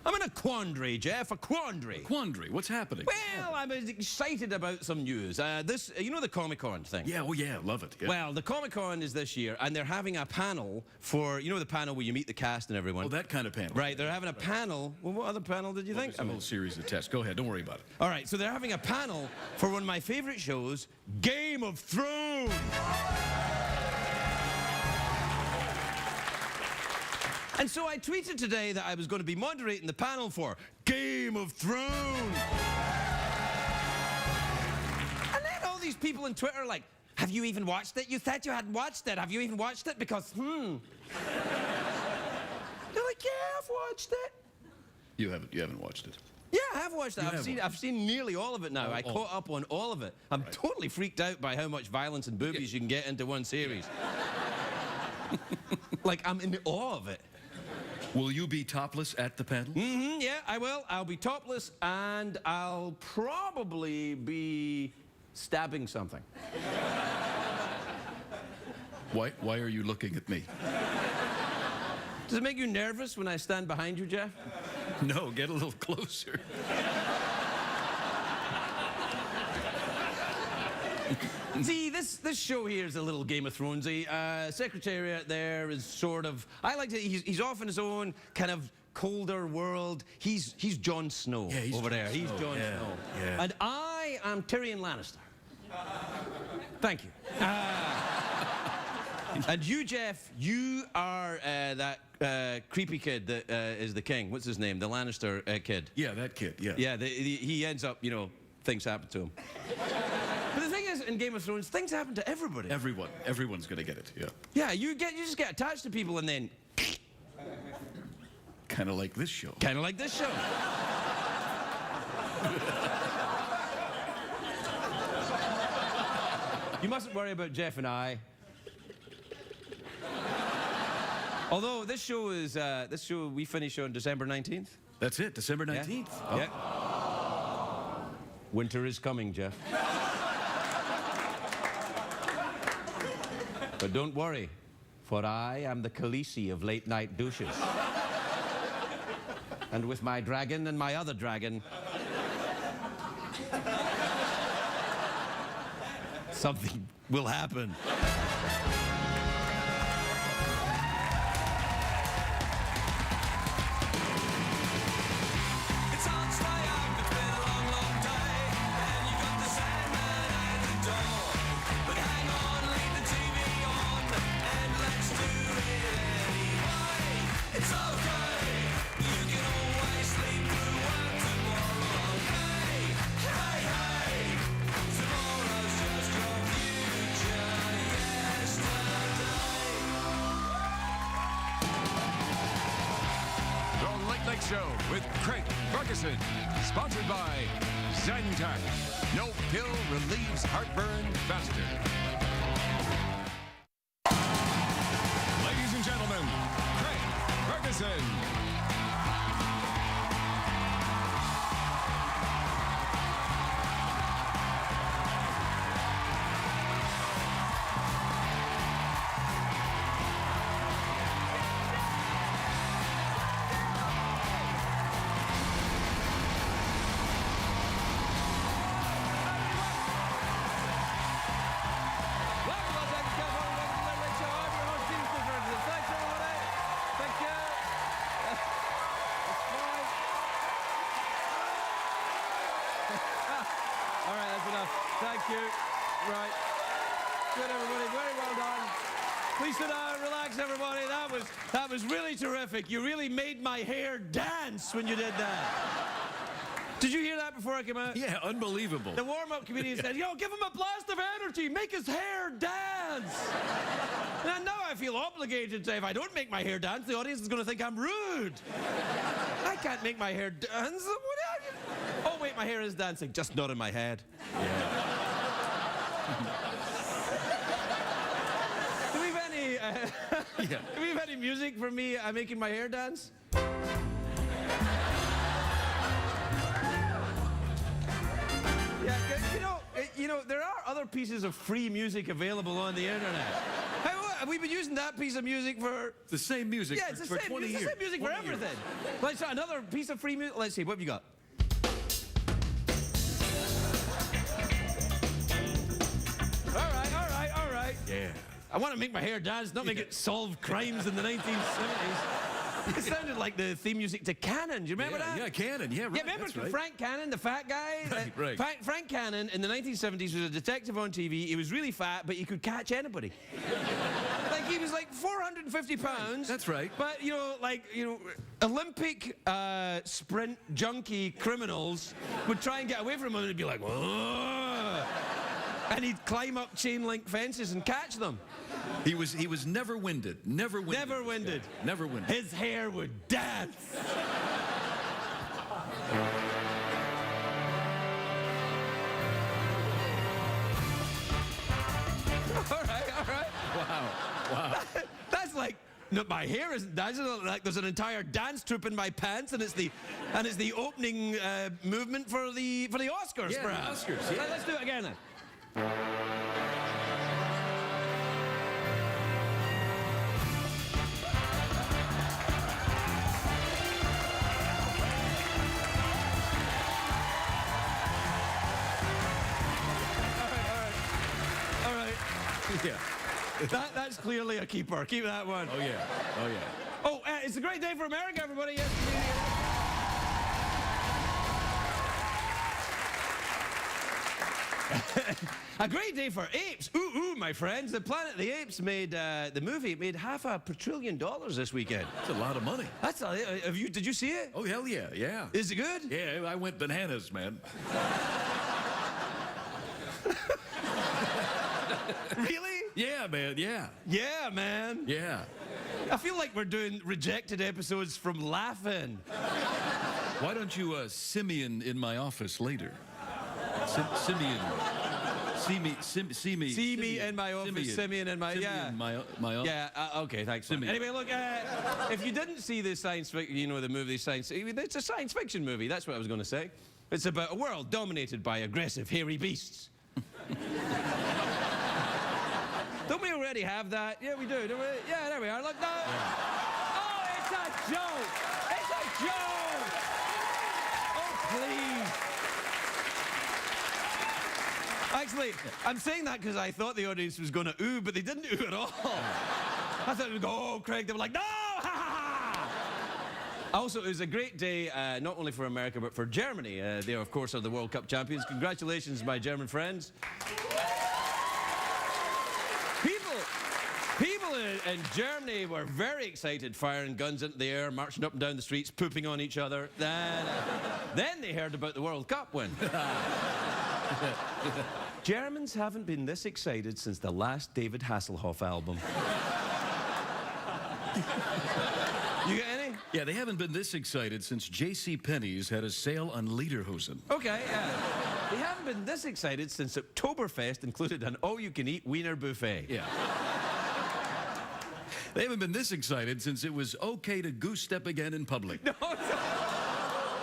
I'm in a quandary, Jeff, a quandary. A quandary? What's happening? Well, I'm excited about some news. You know the Comic-Con thing? Yeah, oh yeah, love it. Yeah. Well, the Comic-Con is this year, and they're having a panel for, you know the panel where you meet the cast and everyone? Oh, that kind of panel. Right, they're having a panel. Well, what other panel did you think? It's a whole series of tests. Go ahead, don't worry about it. All right, so they're having a panel for one of my favorite shows, Game of Thrones. And so I tweeted today that I was going to be moderating the panel for Game of Thrones. And then all these people on Twitter are like, have you even watched it? You said you hadn't watched it. Have you even watched it? Because, They're like, yeah, I've watched it. You haven't watched it. Yeah, I have watched it. I've seen nearly all of it now. I caught up on all of it. I'm totally freaked out by how much violence and boobies you can get into one series. Like, I'm in awe of it. Will you be topless at the panel? Mm-hmm, yeah, I will. I'll be topless, and I'll probably be stabbing something. Why are you looking at me? Does it make you nervous when I stand behind you, Jeff? No, get a little closer. See, this show here is a little Game of Thronesy. Secretariat there is sort of, I like to, he's off in his own kind of colder world. He's Jon Snow over there. He's Jon Snow. Yeah. And I am Tyrion Lannister. Thank you. And you, Jeff, you are that creepy kid that is the king. What's his name? The Lannister kid. Yeah, that kid, yeah. Yeah, he ends up, you know, things happen to him. But the thing is, in Game of Thrones, things happen to everybody. Everyone's gonna get it, yeah. Yeah, you just get attached to people and then... Kind of like this show. Kind of like this show. You mustn't worry about Jeff and I. Although this show we finish on December 19th. That's it, December 19th. Yeah. Oh. Yeah. Winter is coming, Jeff. But don't worry, for I am the Khaleesi of late-night douches. And with my dragon and my other dragon, something will happen. Show with Craig Ferguson, sponsored by Zentak. No pill relieves heartburn faster. Ladies and gentlemen, Craig Ferguson. Thank you. Right. Good, everybody. Very well done. Please sit down, relax, everybody. That was really terrific. You really made my hair dance when you did that. Did you hear that before I came out? Yeah, unbelievable. The warm-up comedian said, yo, give him a blast of energy. Make his hair dance. And now I feel obligated to say, if I don't make my hair dance, the audience is going to think I'm rude. I can't make my hair dance. Oh, wait, my hair is dancing. Just not in my head. Yeah. Do we have any, do we have any music for me making my hair dance? Yeah, you know, there are other pieces of free music available on the internet. we've been using that piece of music for... The same music Yeah, it's the for same, 20 it's years. the same music for 20 years. everything. Let's try another piece of free music. Let's see, what have you got? All right. Yeah. I want to make my hair dance, not make it solve crimes in the 1970s. It sounded like the theme music to Cannon. Do you remember that? Yeah, Cannon. Yeah, right. Yeah, remember that's right. Frank Cannon, the fat guy? Right. Frank Cannon in the 1970s was a detective on TV. He was really fat, but he could catch anybody. Like, he was like 450 pounds. That's right. But, Olympic sprint junkie criminals would try and get away from him and he'd be like, whoa. And he'd climb up chain link fences and catch them. He was never winded. Never winded. Never winded. Yeah, never winded. His hair would dance. All right. Wow. That's like, no, my hair isn't dancing. Like there's an entire dance troupe in my pants, and it's the opening movement for the Oscars. Yeah, perhaps. the Oscars, yeah. Let's do it again then. All right. Yeah. That's clearly a keeper. Keep that one. Oh yeah. Oh yeah. Oh, it's a great day for America, everybody. Yes, a great day for apes. Ooh, my friends. The Planet of the Apes made the movie. It made $500 billion this weekend. That's a lot of money. That's did you see it? Oh hell yeah, yeah. Is it good? Yeah, I went bananas, man. Really? Yeah, man. Yeah. Yeah, man. Yeah. I feel like we're doing rejected episodes from Laughing. Why don't you Simeon in my office later? Simeon. See me. See me in my office, Simeon in my... Simeon, Yeah. my office. Yeah, okay, thanks. Simeon. Anyway, look, if you didn't see the science fiction, the movie it's a science fiction movie, that's what I was going to say. It's about a world dominated by aggressive, hairy beasts. Don't we already have that? Yeah, we do, don't we? Yeah, there we are. Look, no. Yeah. Oh, it's a joke. It's a joke. Oh, please. Actually, I'm saying that because I thought the audience was going to ooh, but they didn't ooh at all. I thought it would go, oh, Craig. They were like, no! Ha, ha, ha. Also, it was a great day, not only for America, but for Germany. They, of course, are the World Cup champions. Congratulations, my German friends. People in Germany were very excited, firing guns into the air, marching up and down the streets, pooping on each other. Then they heard about the World Cup win. Germans haven't been this excited since the last David Hasselhoff album. You get any? Yeah, they haven't been this excited since J.C. Penney's had a sale on Lederhosen. Okay, yeah. They haven't been this excited since Oktoberfest included an all-you-can-eat wiener buffet. Yeah. They haven't been this excited since it was okay to goose step again in public. No,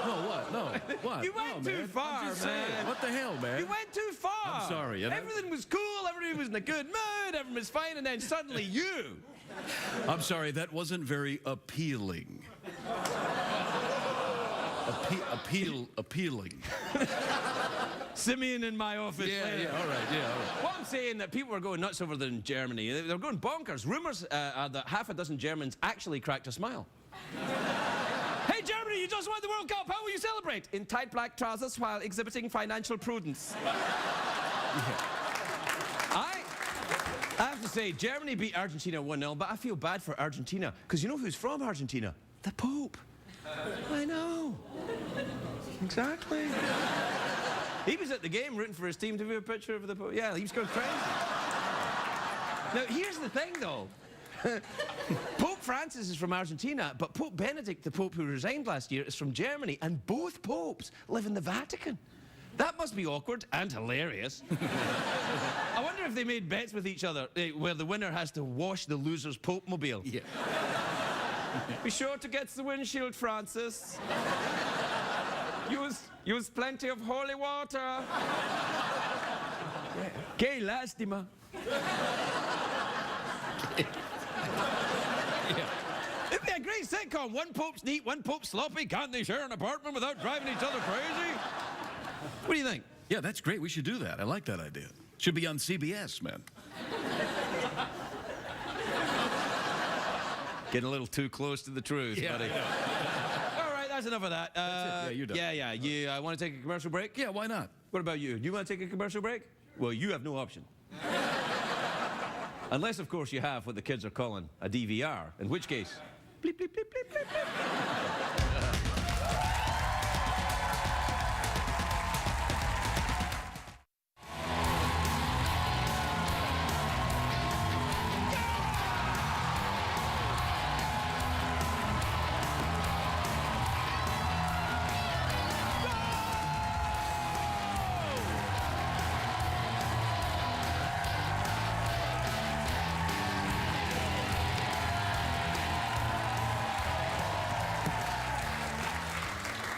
No, what? No, what? you went no, too man. far, I'm just man. saying. What the hell, man? You went too far. I'm sorry. Everything was cool, everybody was in a good mood, everyone was fine, and then suddenly you. I'm sorry, that wasn't very appealing. Appealing. Simeon in my office. Yeah, later. yeah, all right. Well, I'm saying that people were going nuts over there in Germany. They're going bonkers. Rumors are that half a dozen Germans actually cracked a smile. Hey, Germany, you just won the World Cup. How will you celebrate? In tight black trousers while exhibiting financial prudence. I have to say, Germany beat Argentina 1-0, but I feel bad for Argentina. Because you know who's from Argentina? The Pope. I know. Exactly. He was at the game rooting for his team. Do we have a picture of the Pope? Yeah, he was going crazy. Now, here's the thing, though. Pope Francis is from Argentina, but Pope Benedict, the Pope who resigned last year, is from Germany, and both popes live in the Vatican. That must be awkward and hilarious. I wonder if they made bets with each other where the winner has to wash the loser's Pope mobile. Yeah. Be sure to get the windshield, Francis. Use plenty of holy water. Que lástima. It'd be a great sitcom. One pope's neat, one pope's sloppy. Can't they share an apartment without driving each other crazy? What do you think? Yeah, that's great. We should do that. I like that idea. Should be on CBS, man. Getting a little too close to the truth, buddy. All right, that's enough of that. That's it. Yeah, you're done. Yeah. You want to take a commercial break? Yeah, why not? What about you? Do you want to take a commercial break? Well, you have no option. Unless, of course, you have what the kids are calling a DVR, in which case... Bleep, bleep, bleep, bleep, bleep, bleep.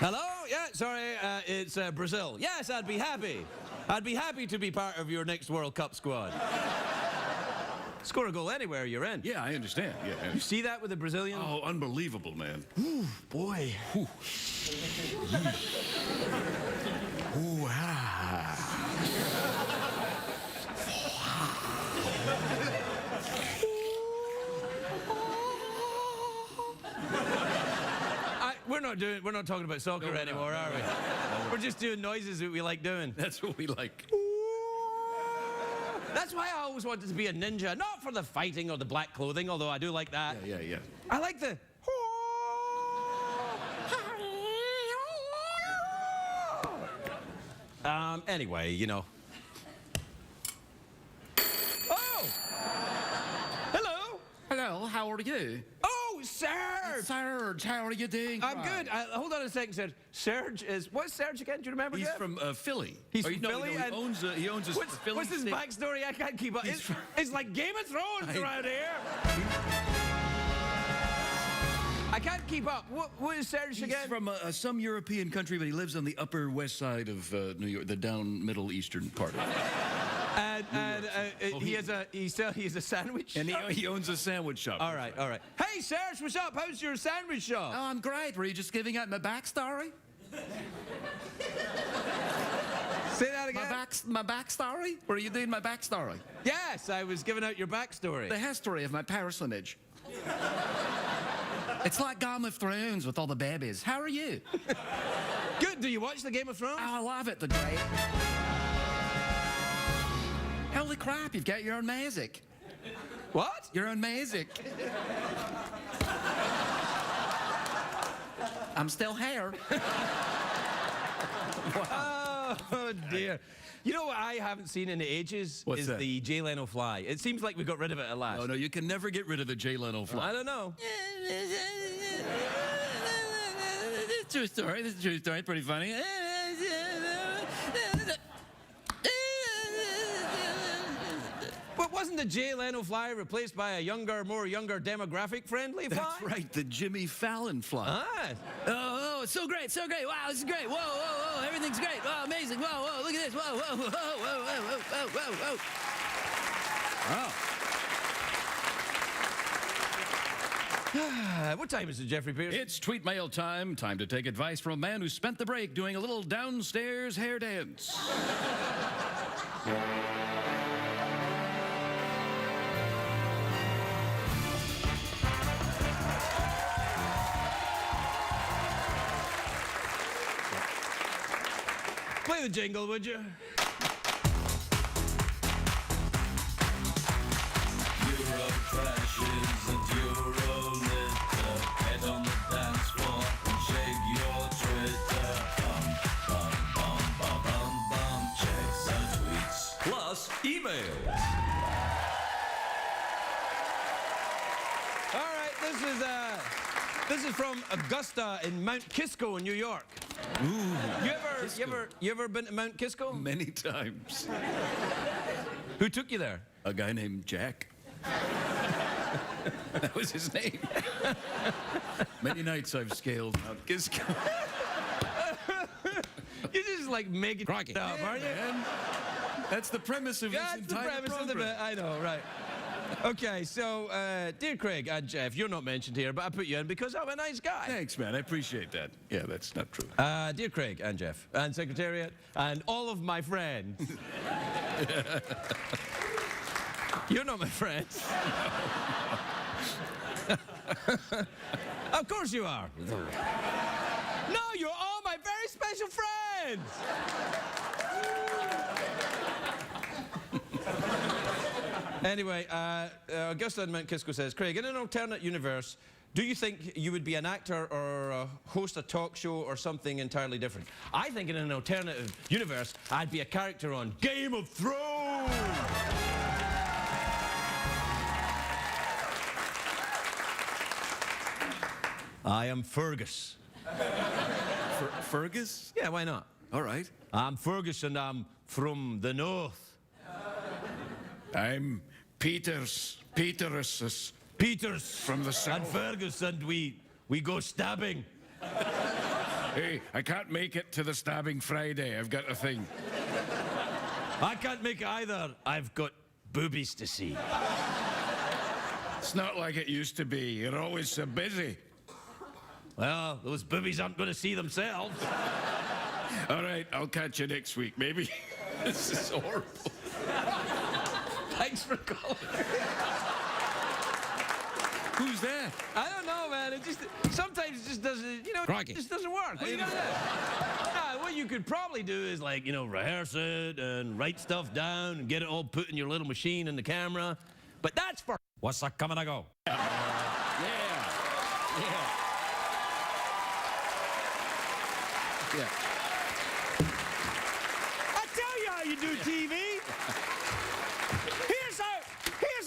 Hello? Yeah, sorry, it's Brazil. Yes, I'd be happy. I'd be happy to be part of your next World Cup squad. Score a goal anywhere you're in. Yeah, I understand. Yeah. You see that with the Brazilian? Oh, unbelievable, man. Ooh, boy. Ooh. Ooh, ah. We're not talking about soccer anymore, are we? We're just doing noises that we like doing. That's what we like. That's why I always wanted to be a ninja. Not for the fighting or the black clothing, although I do like that. Yeah. I like the... Anyway, you know. Oh! Hello! Hello, how are you? Oh, Serge! Serge, how are you doing? I'm good. Hold on a second, Serge. Serge is... What's Serge again? Do you remember? He's Jeff? from Philly. He's from Philly? No, he owns a Philly What's his state. backstory? I can't keep up. It's like Game of Thrones around here. I can't keep up. What is Serge again? He's from some European country, but he lives on the upper west side of New York, the down middle eastern part of it. He has a sandwich And shop? he owns a sandwich shop. All right. Hey, Serge, what's up? How's your sandwich shop? Oh, I'm great. Were you just giving out my backstory? Say that again. My backstory? Were you doing my backstory? Yes, I was giving out your backstory. The history of my parsonage. It's like Game of Thrones with all the babies. How are you? Good. Do you watch the Game of Thrones? Oh, I love it. The great. Holy crap, you've got your own music. What? Your own music. I'm still here. Wow. Oh, dear. You know what I haven't seen in ages? What's is that? the Jay Leno fly. It seems like we got rid of it at last. No, you can never get rid of the Jay Leno fly. I don't know. True story. This is a true story. Pretty funny. But wasn't the Jay Leno fly replaced by a more younger demographic-friendly fly? That's right, the Jimmy Fallon fly. Ah. Oh, it's so great, so great. Wow, this is great. Whoa, everything's great. Wow, amazing. Whoa, look at this. Whoa. Wow. What time is it, Jeffrey Pierce? It's tweet mail time. Time to take advice from a man who spent the break doing a little downstairs hair dance. Play the jingle, would you? Euro trashes and Euro litter. Head on the dance floor and shake your Twitter. Bum. Check the tweets. Plus email. All right, this is from Augusta in Mount Kisco in New York. Ooh. You ever been to Mount Kisco? Many times. Who took you there? A guy named Jack. That was his name. Many nights I've scaled Mount Kisco. You're just like making it up, aren't you? Man. That's the premise of this That's the entire premise program. of the bit. I know, right. Okay, so, dear Craig and Jeff, you're not mentioned here, but I put you in because I'm a nice guy. Thanks, man. I appreciate that. Yeah, that's not true. Dear Craig and Jeff, and Secretariat, and all of my friends. You're not my friends. Of course you are. No, you're all my very special friends. Anyway, Augusta in Mount Kisco says, Craig, in an alternate universe, do you think you would be an actor or host a talk show or something entirely different? I think in an alternative universe, I'd be a character on Game of Thrones. I am Fergus. Fergus? Yeah, why not? All right. I'm Fergus and I'm from the north. I'm Peters From the south. And Fergus, and we go stabbing. Hey, I can't make it to the stabbing Friday. I've got a thing. I can't make it either. I've got boobies to see. It's not like it used to be. You're always so busy. Well, those boobies aren't going to see themselves. All right, I'll catch you next week, maybe. This is horrible. Thanks for calling. Who's that? I don't know, man. It just sometimes it just doesn't, you know, Crikey. it just doesn't work. What, you gonna do? What you could probably do is, like, you know, rehearse it and write stuff down and get it all put in your little machine in the camera. But that's for what's that coming to go? Yeah. I tell you how you do TV. Here's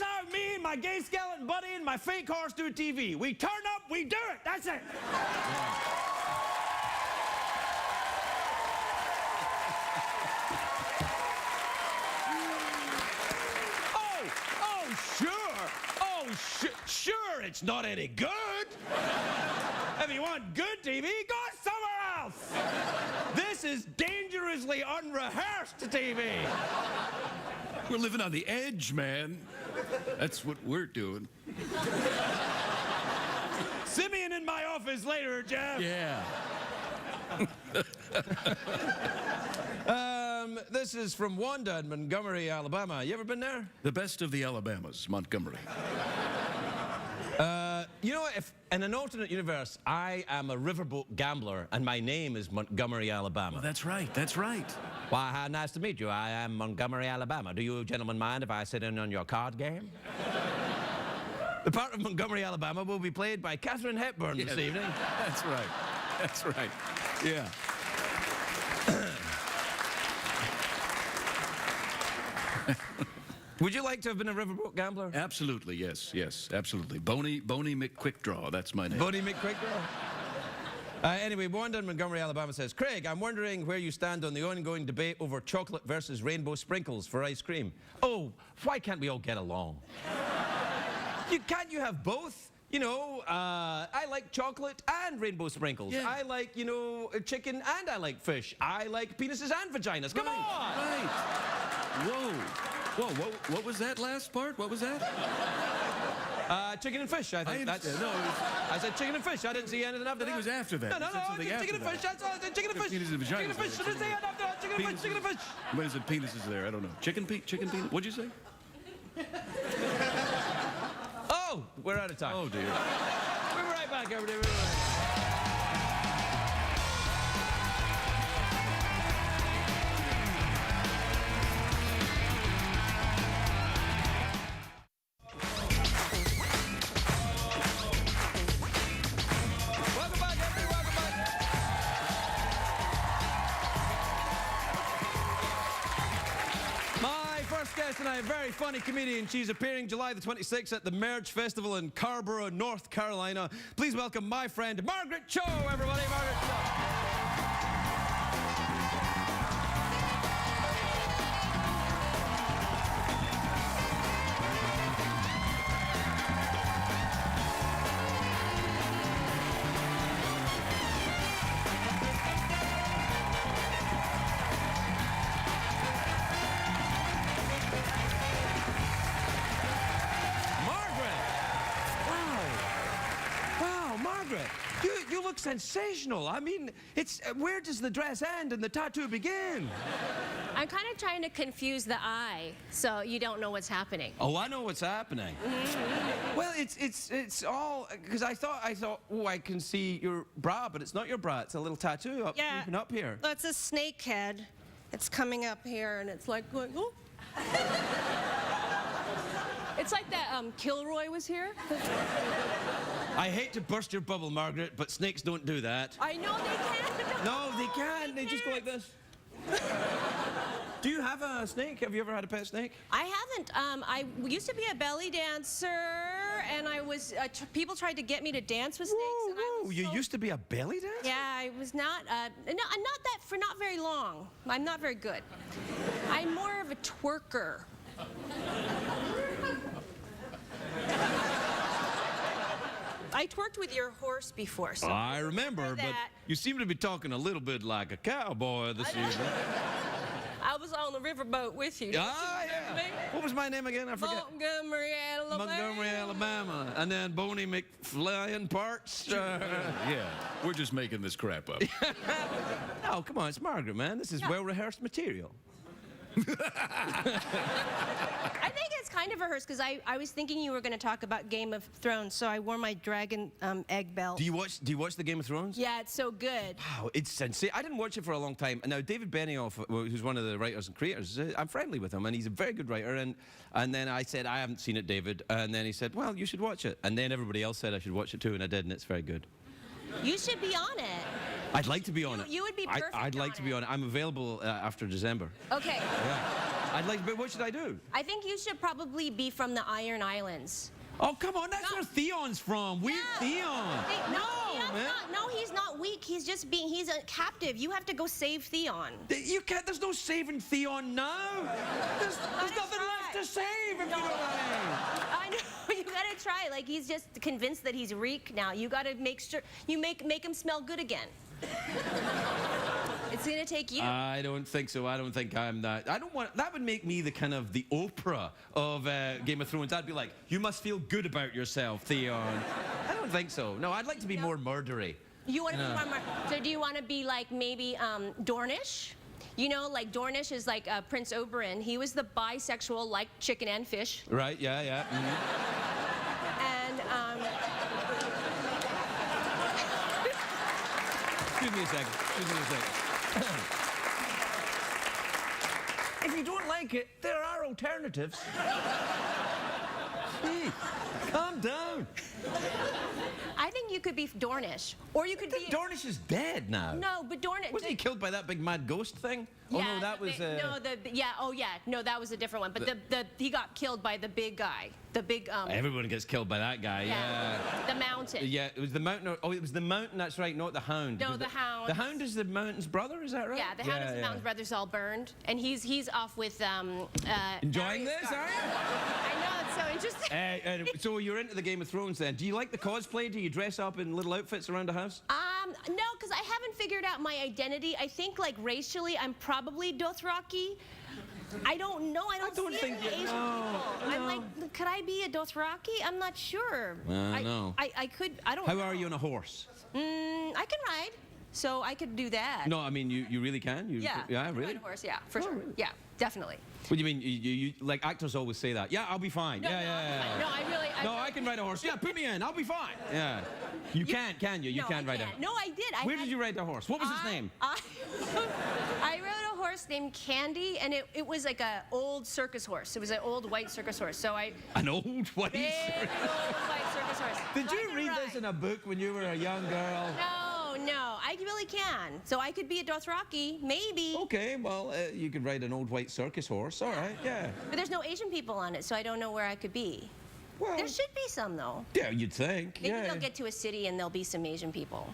how me and my gay skeleton buddy and my fake horse do TV. We turn up, we do it. That's it. Sure, it's not any good. If you want good TV, go somewhere else. This is dangerously unrehearsed TV. We're living on the edge, man. That's what we're doing. Simeon in my office later, Jeff. Yeah. This is from Wanda in Montgomery, Alabama. You ever been there? The best of the Alabamas, Montgomery. You know, if in an alternate universe, I am a riverboat gambler and my name is Montgomery, Alabama. Well, that's right. That's right. Why, how nice to meet you. I am Montgomery, Alabama. Do you gentlemen mind if I sit in on your card game? The part of Montgomery, Alabama will be played by Katharine Hepburn this evening. That's right. That's right. Yeah. Would you like to have been a riverboat gambler? Absolutely, yes, yes, absolutely. Boney McQuickdraw, that's my name. Boney McQuickdraw? Anyway, Wanda in Montgomery, Alabama says, Craig, I'm wondering where you stand on the ongoing debate over chocolate versus rainbow sprinkles for ice cream. Oh, why can't we all get along? Can't you have both? You know, I like chocolate and rainbow sprinkles. Yeah. I like, you know, chicken and I like fish. I like penises and vaginas. Come on! Right. Whoa. What was that last part? What was that? Chicken and fish, I think. That's. No, I said chicken and fish. I didn't see anything after that. I think it was after that. No, You said something chicken after and that. fish. That's all. I said chicken and fish. Penis and vaginas. Chicken and fish. I didn't say anything after that. Chicken and fish. Chicken and fish. when is it penises there? I don't know. Chicken penis? What'd you say? Oh, we're out of time. Oh, dear. We'll be right back, everybody. We'll be right back. Welcome back, everybody. Welcome back. My first guest tonight, a very funny comedian. She's appearing July the 26th at the Merge Festival in Carrboro, North Carolina. Please welcome my friend, Margaret Cho, everybody. Margaret Cho. sensational. I mean, it's where does the dress end and the tattoo begin? I'm kind of trying to confuse the eye, so you don't know what's happening. Oh, I know what's happening. Well, it's all because I thought, oh, I can see your bra, but it's not your bra. It's a little tattoo up, even up here. That's a snake head. It's coming up here, and it's like going, oh. It's like that Kilroy was here. I hate to burst your bubble, Margaret, but snakes don't do that. I know they can't. No, they can't. They just go like this. Do you have a snake? Have you ever had a pet snake? I haven't. I used to be a belly dancer, and I was. People tried to get me to dance with snakes. Whoa, and I was you so- used to be a belly dancer? Yeah, I was not. Not very long. I'm not very good. I'm more of a twerker. I twerked with your horse before, so I remember, but that. you seem to be talking a little bit like a cowboy this evening. I was on the riverboat with you. Ah, yeah. What was my name again? I forget. Montgomery, Alabama. Montgomery, Alabama. And then Boney McFlyin Parts. Yeah, we're just making this crap up. Oh, come on, it's Margaret, man. This is well-rehearsed material. I think it's kind of rehearsed because I was thinking you were going to talk about Game of Thrones, so I wore my dragon egg belt. Do you watch the Game of Thrones? Yeah, it's so good. Wow, it's sensational. I didn't watch it for a long time. And now David Benioff, who's one of the writers and creators, I'm friendly with him, and he's a very good writer. And then I said, I haven't seen it, David. And then he said, well, you should watch it. And then everybody else said I should watch it too, and I did, and it's very good. You should be on it. I'd like to be on it. You would be perfect I'd like to be on it. I'm available after December. Okay. Yeah. I'd like, but what should I do? I think you should probably be from the Iron Islands. Oh, come on, that's where Theon's from. Weak Theon. Theon's man. No, he's not weak. He's just he's a captive. You have to go save Theon. You can't, there's no saving Theon now. There's nothing left to save, if you know what I mean. I know. You gotta try. Like, he's just convinced that he's reek now. You gotta make sure you make him smell good again. It's gonna take you. I don't think so. I don't think I'm that. I don't want. That would make me the kind of the Oprah of Game of Thrones. I'd be like, you must feel good about yourself, Theon. I don't think so. No, I'd like to be more murdery. You want to be more. So do you want to be like maybe Dornish? You know, like Dornish is like Prince Oberyn. He was the bisexual, like chicken and fish. Right? Yeah. Yeah. And Excuse me a second. If you don't like it, there are alternatives. Hey, calm down. I think you could be Dornish, or you could be. Dornish is dead now. No, but Dornish. Wasn't he killed by that big mad ghost thing? Yeah, oh no, that was. No, that was a different one. But he got killed by the big guy. The big. Everyone gets killed by that guy. Yeah. The mountain. Yeah, it was the mountain. Oh, it was the mountain. That's right, not the hound. No, the hound. The hound is the mountain's brother. Is that right? Yeah, the hound is the mountain's brother's all burned, and he's off with Enjoying this, Stark. are you? I know, it's so interesting. So you're into the Game of Thrones then? Do you like the cosplay? Do you dress up in little outfits around the house? No, because I haven't figured out my identity. I think, like, racially, I'm probably Dothraki. I don't know. I don't see any Asian people. I'm like, could I be a Dothraki? I'm not sure. No. I could. I don't. How know. are you on a horse? I can ride, so I could do that. No, I mean you really can. Yeah. Yeah, I can really. ride a horse. Yeah, for sure. Really? Yeah, definitely. What do you mean? You like actors always say that? Yeah, I'll be fine. No, yeah. No, I really. No, I can ride a horse. Yeah, put me in. I'll be fine. Yeah. You can you? You no, can't I ride a can't. horse. No, I did. Where did you ride the horse? What was its name? I rode a horse named Candy, and it was like an old circus horse. It was an old white circus horse. So An old white big circus. old white circus horse. Did So I you can read ride. this in a book when you were a young girl? No, I really can. So I could be a Dothraki, maybe. Okay, well, you could ride an old white circus horse. All right, yeah. But there's no Asian people on it, so I don't know where I could be. Well, There should be some, though. yeah, you'd think. Maybe yeah. they'll get to a city and there'll be some Asian people.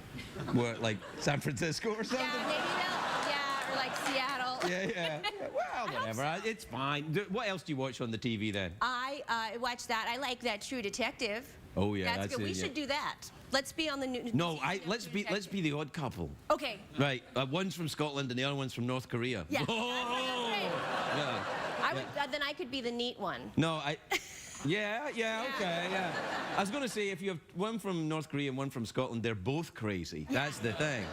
What, like San Francisco or something? Yeah, maybe they'll. Yeah, or like Seattle. Yeah. Well, whatever. It's fine. What else do you watch on the TV then? I watch that. I like that True Detective. Oh yeah, That's good. it, We yeah. should do that. Let's be on the new. No, let's be the odd couple. Okay. Right, one's from Scotland and the other one's from North Korea. Yeah. Oh! That's great. Yeah. I would. Then I could be the neat one. No, Yeah, okay, yeah. I was going to say, if you have one from North Korea and one from Scotland, they're both crazy. That's the thing.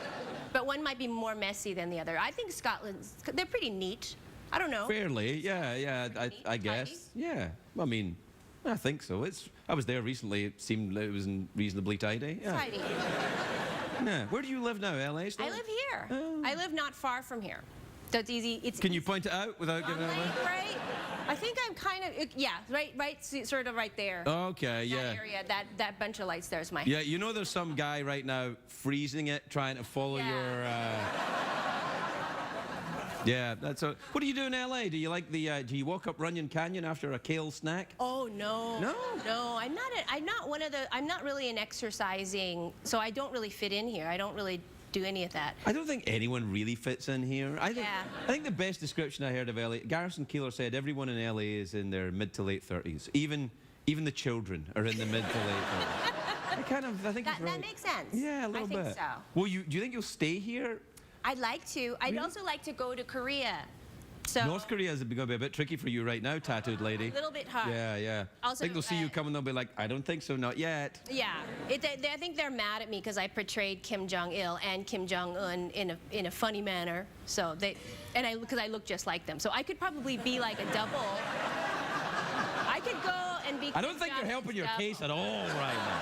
But one might be more messy than the other. I think Scotland's, they're pretty neat. I don't know. Fairly, yeah, I guess. Tidy? Yeah, I mean, I think so. I was there recently. It seemed it was reasonably tidy. Yeah. Tidy. Yeah. Where do you live now, LA? Still? I live here. Oh. I live not far from here. So it's easy. Can you point it out without giving it away? Right? I think I'm kind of, yeah, right, sort of right there. Okay, yeah. That area, that bunch of lights there's my Yeah, you know there's some guy right now freezing it, trying to follow your... Yeah, that's a... What do you do in LA? Do you like the... do you walk up Runyon Canyon after a kale snack? Oh, no. No? No, I'm not really an exercising, so I don't really fit in here. I don't really do any of that. I don't think anyone really fits in here. I think the best description I heard of LA, Garrison Keillor said everyone in LA is in their mid to late 30s. Even the children are in the mid to late 30s. I think That it's right. makes sense. Yeah, a little bit. I think so. Well, do you think you'll stay here? I'd like to. I'd also like to go to Korea. So North Korea is going to be a bit tricky for you right now, tattooed lady. a little bit hard. Yeah. Also, I think they'll see you come and they'll be like, I don't think so, not yet. Yeah, I think they're mad at me because I portrayed Kim Jong-il and Kim Jong-un in a funny manner. So because I look just like them. So I could probably be like a double. I could go and be. I don't think you're helping your case at all right now.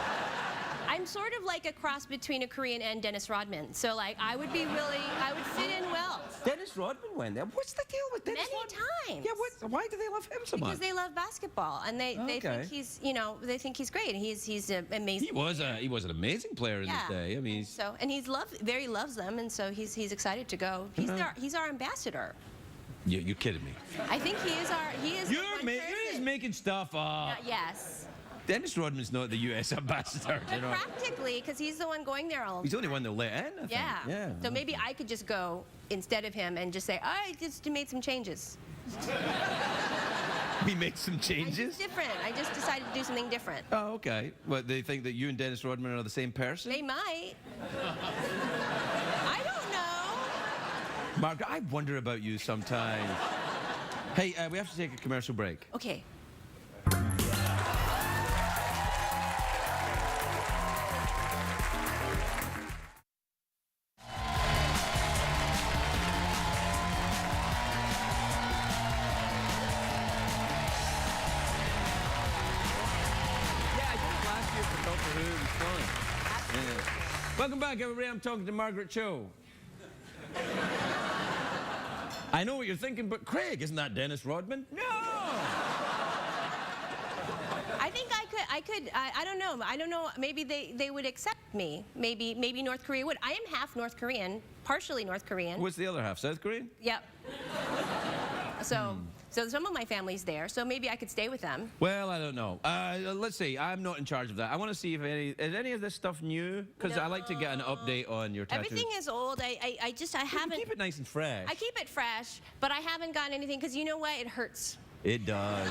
I'm sort of like a cross between a Korean and Dennis Rodman. So like I would fit in well. Dennis Rodman went there. What's the deal with Dennis Rodman? Many times. Yeah, why do they love him so much? Because they love basketball and they think he's, they think he's great and he's amazing. He was an amazing player in his day. I mean, he very loves them, and so he's excited to go. He's our ambassador. You're kidding me. I think he is. You're just making stuff up. Yes. Dennis Rodman's not the U.S. ambassador. But practically, because he's the one going there all the time. He's the only one they'll let in, I think. Yeah. So maybe I could just go instead of him and just say, I just made some changes. We made some changes? I just decided to do something different. Oh, okay. Well, they think that you and Dennis Rodman are the same person? They might. I don't know. Margaret, I wonder about you sometimes. Hey, we have to take a commercial break. Okay. Welcome back, everybody. I'm talking to Margaret Cho. I know what you're thinking, but Craig, isn't that Dennis Rodman? No! I think I don't know. Maybe they would accept me. Maybe North Korea would. I am half North Korean, partially North Korean. What's the other half, South Korean? Yep. So some of my family's there, so maybe I could stay with them. Well, I don't know. Let's see. I'm not in charge of that. I want to see if is any of this stuff new? Because I like to get an update on your tattoos. Everything is old. I haven't. You keep it nice and fresh. I keep it fresh, but I haven't gotten anything because you know what? It hurts. It does.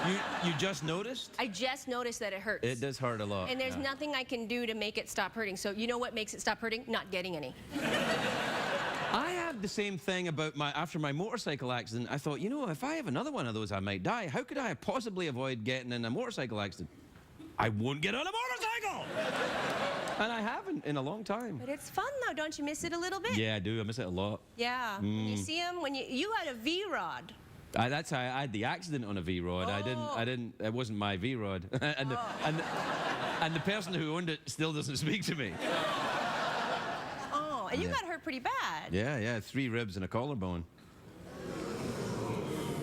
Yeah. You just noticed? I just noticed that it hurts. It does hurt a lot. And there's nothing I can do to make it stop hurting. So you know what makes it stop hurting? Not getting any. I had the same thing about after my motorcycle accident. I thought, if I have another one of those, I might die. How could I possibly avoid getting in a motorcycle accident? I won't get on a motorcycle! And I haven't in a long time. But it's fun, though. Don't you miss it a little bit? Yeah, I do. I miss it a lot. Yeah. When you see them, you had a V-Rod. That's how I had the accident on a V-Rod. Oh. It wasn't my V-Rod. and the person who owned it still doesn't speak to me. And you got hurt pretty bad. Yeah, 3 ribs and a collarbone.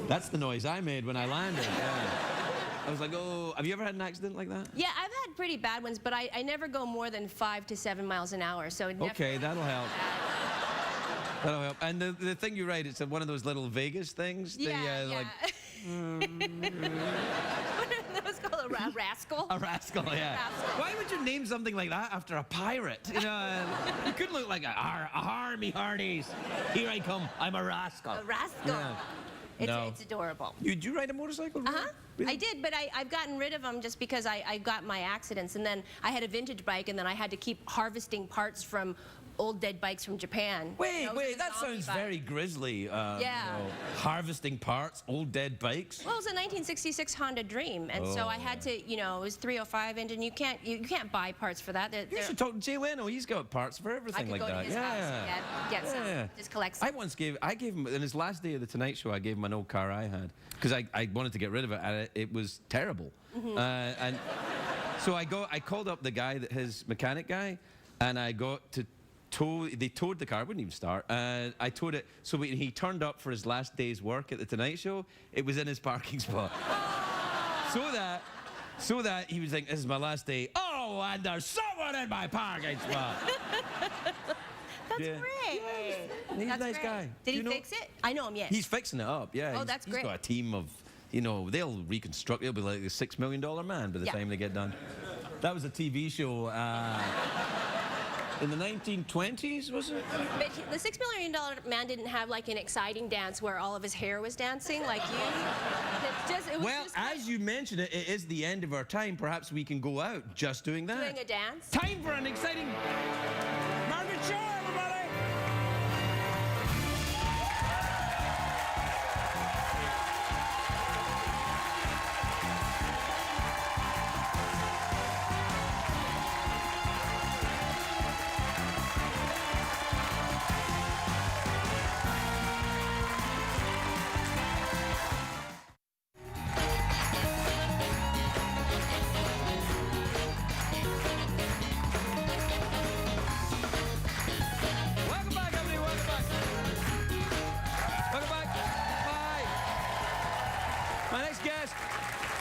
That's the noise I made when I landed. Yeah. I was like, oh, have you ever had an accident like that? Yeah, I've had pretty bad ones, but I never go more than 5 to 7 miles an hour, so it never... Okay, that'll help. That'll help. And the thing you write, it's one of those little Vegas things. Yeah, Like, what are those called? A rascal? A rascal, yeah. Rascal. Why would you name something like that after a pirate? You could look like a me hearties. Here I come. I'm a rascal. A rascal. Yeah. It's adorable. Did you ride a motorcycle? Uh-huh. Really? I did, but I've gotten rid of them just because I got my accidents, and then I had a vintage bike, and then I had to keep harvesting parts from old dead bikes from Japan. Wait, You know, wait, the that zombie sounds bike. very grisly. Yeah. You know, harvesting parts, old dead bikes. Well, it was a 1966 Honda Dream, and so I had to, you know, it was 305 engine. You can't buy parts for that. You should talk to Jay Leno. He's got parts for everything I could like go that. to his house and get some, just collect some. I gave him, in his last day of the Tonight Show, I gave him an old car I had, because I wanted to get rid of it, and it was terrible. And so I called up the guy, his mechanic guy, and I got to they towed the car, it wouldn't even start, and I towed it, so when he turned up for his last day's work at the Tonight Show, it was in his parking spot. So that he was like, this is my last day. Oh, and there's someone in my parking spot. That's Yeah. great. He's a That's nice great. guy. Did he You know- fix it? I know him, yes. He's fixing it up, yeah. Oh, that's He's great. got a team of, you know, they'll reconstruct. He'll be like a $6 million man by the Yeah. time they get done. That was a TV show in the 1920s, was it? But the $6 million man didn't have like an exciting dance where all of his hair was dancing like you. It was Well, just as you mentioned it, it is the end of our time. Perhaps we can go out just doing that. doing a dance. Time for an exciting Margaret Cho, everybody! Welcome back, everybody. Welcome back. Welcome back. Hi. My next guest,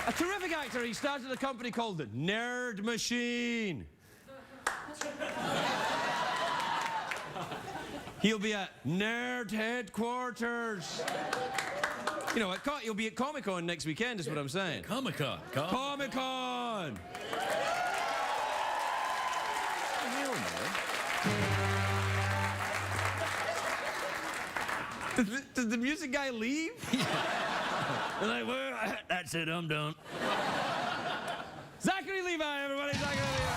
a terrific actor. He started a company called the Nerd Machine. He'll be at Nerd Headquarters. You know, he'll be at Comic-Con next weekend, is what I'm saying. Comic-Con. Comic-Con! Did the music guy leave? They're like, well, that's it, I'm done. Zachary Levi, everybody, Zachary Levi.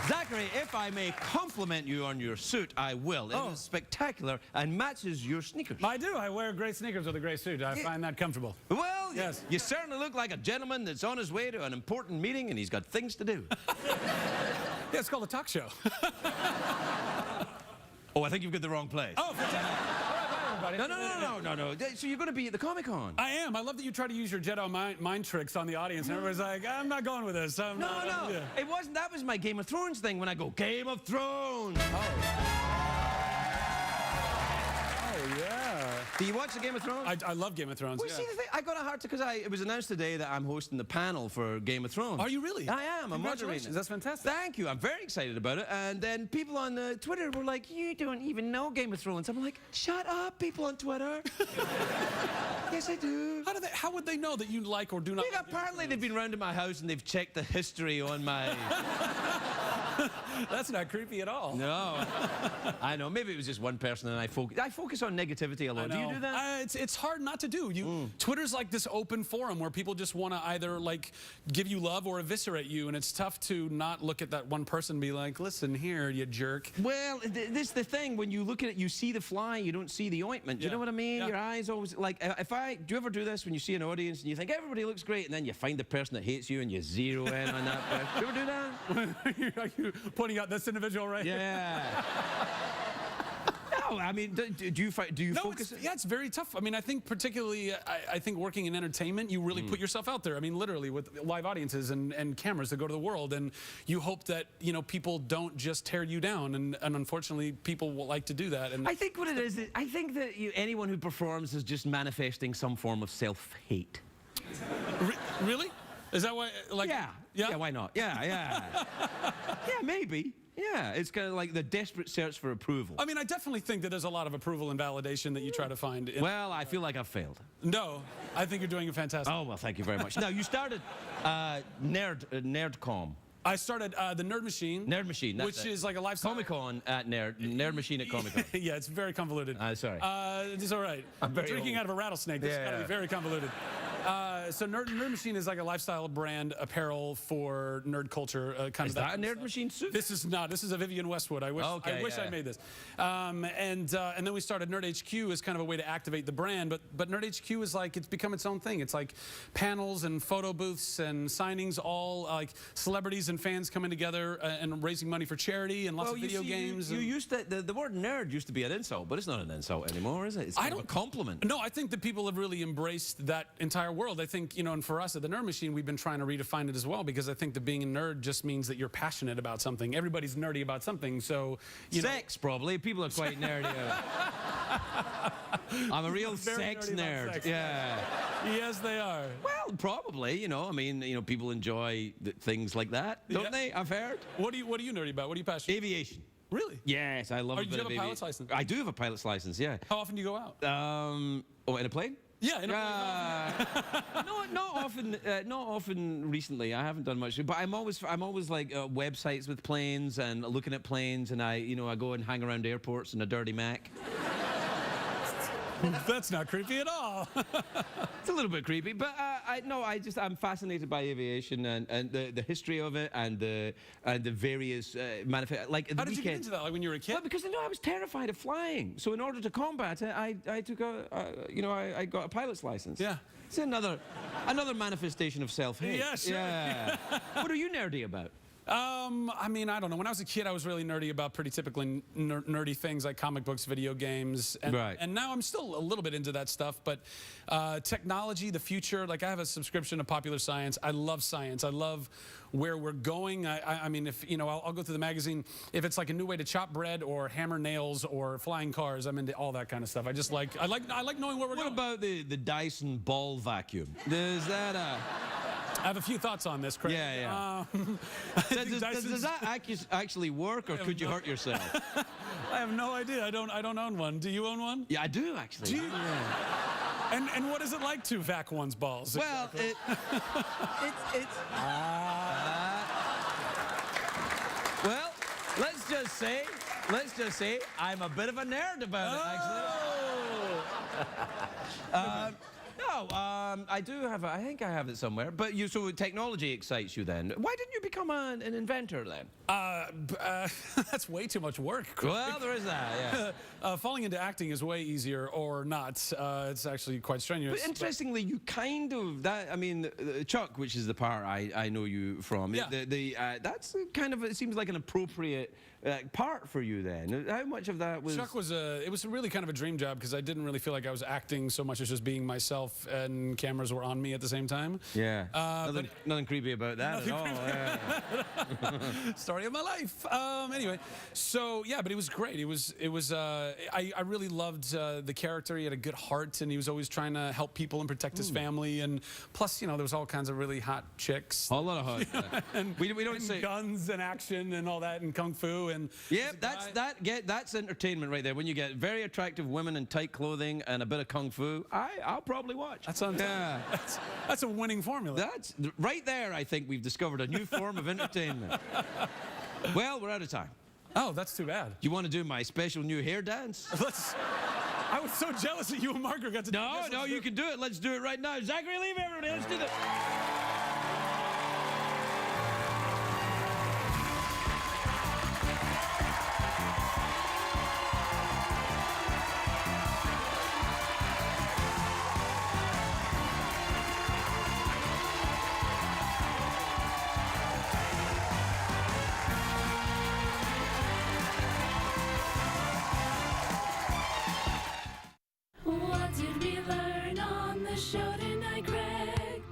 Zachary, if I may compliment you on your suit, I will. It is spectacular and matches your sneakers. I do. I wear gray sneakers with a gray suit. I find that comfortable. Well, Yes. you certainly look like a gentleman that's on his way to an important meeting and he's got things to do. Yeah, it's called a talk show. Oh, I think you've got the wrong place. Oh, fantastic. All right, bye, everybody. No. So you're going to be at the Comic-Con? I am. I love that you try to use your Jedi mind tricks on the audience, and everybody's like, I'm not going with this. No. Yeah. It wasn't. That was my Game of Thrones thing when I go, Game of Thrones. Oh, yeah. Do you watch the Game of Thrones? I love Game of Thrones. Well, Yeah. see, the thing, I got a heart to, because it was announced today that I'm hosting the panel for Game of Thrones. Are you really? I am. I'm moderating Congratulations. it. That's fantastic. Thank you. I'm very excited about it. And then people on Twitter were like, you don't even know Game of Thrones. I'm like, shut up, people on Twitter. Yes, I do. How would they know that you like or do not? Well, apparently they've been round to my house and they've checked the history on my... That's not creepy at all. No. I know. Maybe it was just one person and I focus on negativity a lot. Do you do that? It's hard not to do. Twitter's like this open forum where people just want to either like give you love or eviscerate you, and it's tough to not look at that one person and be like, listen here, you jerk. Well, this is the thing. When you look at it, you see the fly, you don't see the ointment. Do you know what I mean? Yeah. Your eyes always, like, do you ever do this when you see an audience and you think everybody looks great, and then you find the person that hates you and you zero in on that person? Do you ever do that? Are you pointing out this individual right here? Yeah. No, I mean, do you focus? It's very tough. I mean, I think particularly, I think working in entertainment, you really put yourself out there. I mean, literally with live audiences and cameras that go to the world, and you hope that, you know, people don't just tear you down, and unfortunately, people will like to do that. And I think what it is, I think that anyone who performs is just manifesting some form of self-hate. Really? Is that why? Like, Yeah, why not? Yeah, maybe. Yeah, it's kind of like the desperate search for approval. I mean, I definitely think that there's a lot of approval and validation that you try to find. Well, I feel like I've failed. No, I think you're doing a fantastic. Oh, well, thank you very much. Now, you started Nerdcom. I started the Nerd Machine. Nerd Machine, that's which it. is like a lifestyle. Comic-Con at Nerd Machine at Comic-Con. Yeah, it's very convoluted. Sorry. It's all right. I'm very drinking old. out of a rattlesnake. This has got to be very convoluted. So Nerd Machine is like a lifestyle brand apparel for nerd culture. Is that a Nerd Machine suit? This is not. This is a Vivian Westwood. I wish I made this. And then we started Nerd HQ as kind of a way to activate the brand. But Nerd HQ is like, it's become its own thing. It's like panels and photo booths and signings, all like celebrities and fans coming together and raising money for charity and lots of video games. You used to, the word nerd used to be an insult, but it's not an insult anymore, is it? It's kind of a compliment. No, I think that people have really embraced that entire world. I think, you know, and for us at the Nerd Machine, we've been trying to redefine it as well, because I think that being a nerd just means that you're passionate about something. Everybody's nerdy about something, so you sex, probably. People are quite nerdy. I'm a real sex nerd. Sex. Yeah. Yes, they are. Well, probably. You know, I mean, you know, people enjoy things like that, don't they? I've heard. What are you nerdy about? What are you passionate? Aviation. Really? Yes, I love. Do you have a pilot's license? I do have a pilot's license. Yeah. How often do you go out? In a plane? Yeah, in a plane. No, not often. Not often recently. I haven't done much, but I'm always like websites with planes and looking at planes, and I go and hang around airports in a dirty Mac. That's not creepy at all. It's a little bit creepy, but I'm fascinated by aviation and the history of it and the various manifest. Like How did you get into that? Like when you were a kid? Well, because I was terrified of flying. So in order to combat it, I took I got a pilot's license. Yeah. It's another manifestation of self-hate. Yeah, sure. Yeah. What are you nerdy about? I mean, I don't know. When I was a kid, I was really nerdy about pretty typically nerdy things like comic books, video games, and now I'm still a little bit into that stuff. But technology, the future, like I have a subscription to Popular Science. I love science. I love where we're going. I mean, if I'll go through the magazine. If it's like a new way to chop bread or hammer nails or flying cars, I'm into all that kind of stuff. I like knowing where we're going. What about the Dyson ball vacuum? Is that a... I have a few thoughts on this, Craig. Yeah. Does that actually work, or could you hurt yourself? I have no idea. I don't own one. Do you own one? Yeah, I do actually. Do you? Yeah. And what is it like to vac one's balls? Well, well, let's just say I'm a bit of a nerd about it, actually. No, I do have. I think I have it somewhere. But so technology excites you then. Why didn't you become an inventor then? That's way too much work, Craig. Well, there is that. Yeah. Falling into acting is way easier, or not. It's actually quite strenuous. But interestingly, you kind of I mean, Chuck, which is the part I know you from. Yeah. That's kind of. It seems like an appropriate part for you then. How much of that was? Chuck it was really kind of a dream job, because I didn't really feel like I was acting so much as just being myself, and cameras were on me at the same time. Yeah. Nothing creepy about that at all. Yeah. Story of my life. Anyway, so yeah, but it was great. It was. I really loved the character. He had a good heart, and he was always trying to help people and protect his family. And plus, there was all kinds of really hot chicks. A lot of hot. And we don't say guns and action and all that and kung fu and. Yeah, that's entertainment right there. When you get very attractive women in tight clothing and a bit of kung fu, I'll probably watch. That's on. Yeah. That's a winning formula. That's right there. I think we've discovered a new form of entertainment. Well, we're out of time. Oh, that's too bad. You want to do my special new hair dance? I was so jealous that you and Margaret got to do this. No, you can do it. Let's do it right now. Zachary Levi, everybody, let's do this. What did we learn on the show tonight, Greg?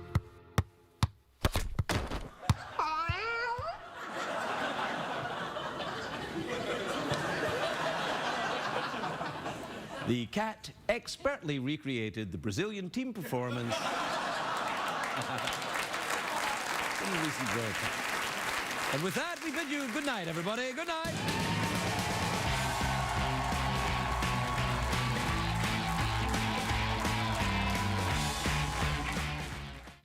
The cat expertly recreated the Brazilian team performance. And with that, we bid you good night, everybody. Good night.